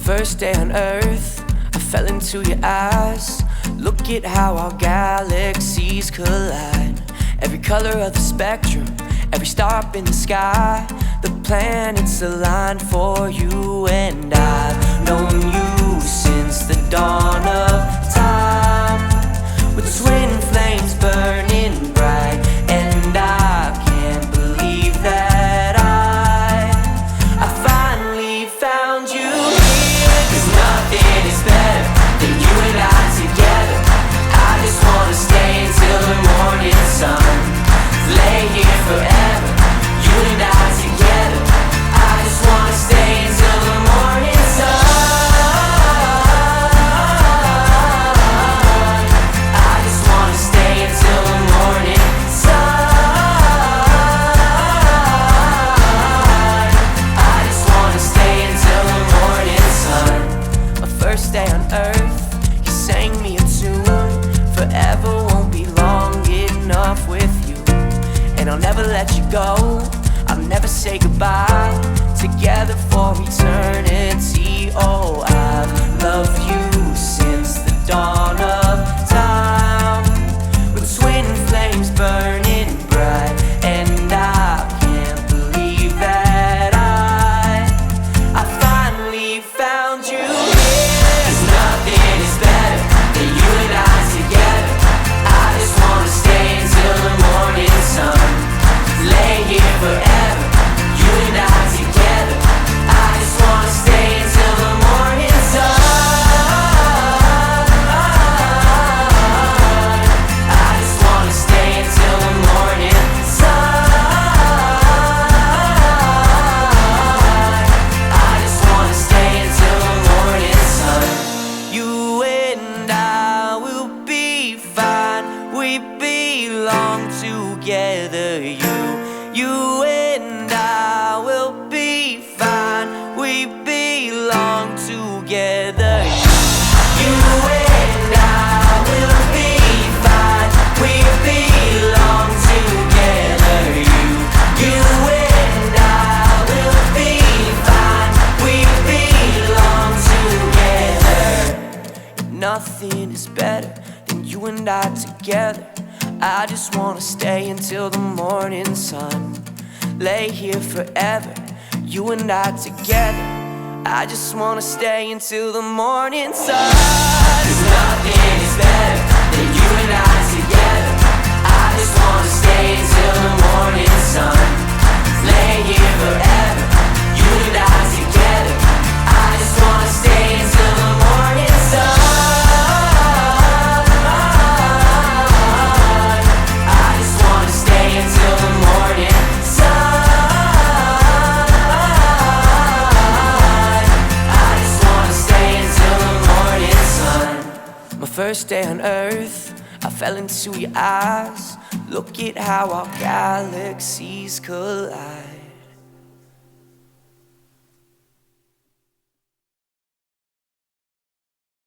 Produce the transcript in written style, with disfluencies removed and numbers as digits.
first day on earth, I fell into your eyes. Look at how our galaxies collide. Every color of the spectrum, every star up in the sky. The planets aligned for you, and I've known you since the dawn of time. With twin flames burning bright, and I can't believe that I finally found you here. 'Cause nothing is better than you and I together. I just wanna stay until the morning sun. Lay here forever, you and I together. I just wanna stay until the morning sun. I just wanna stay until the morning sun. I just wanna stay until the morning sun. My first day on earth, you sang me a tune. Forever won't be long enough with you, and I'll never let you go. I'll never say goodbye. Together for eternity. Oh, I've loved you since the dawn of time. With twin flames burning bright, and I can't believe that I finally found you here. 'Cause nothing is better than you and I together. I just wanna stay until the morning sun. Lay here forever, you and I together. I just wanna stay until the morning sun. I just wanna stay until the morning sun. I just wanna stay until the morning sun. You and I will be fine. We belong together. You and I will be fine. We belong together. You and I will be fine. We belong together. You and I will be fine. We belong together. Nothing is better than you and I together. I just wanna stay until the morning sun. Lay here forever, you and I together. I just wanna stay until the morning sun. 'Cause nothing is better than you and I together. I just wanna stay until the morning sun. Lay here forever, you and I together. I just wanna stay until the morning sun. Until the morning sun. I just wanna stay until the morning sun. My first day on earth, I fell into your eyes. Look at how our galaxies collide.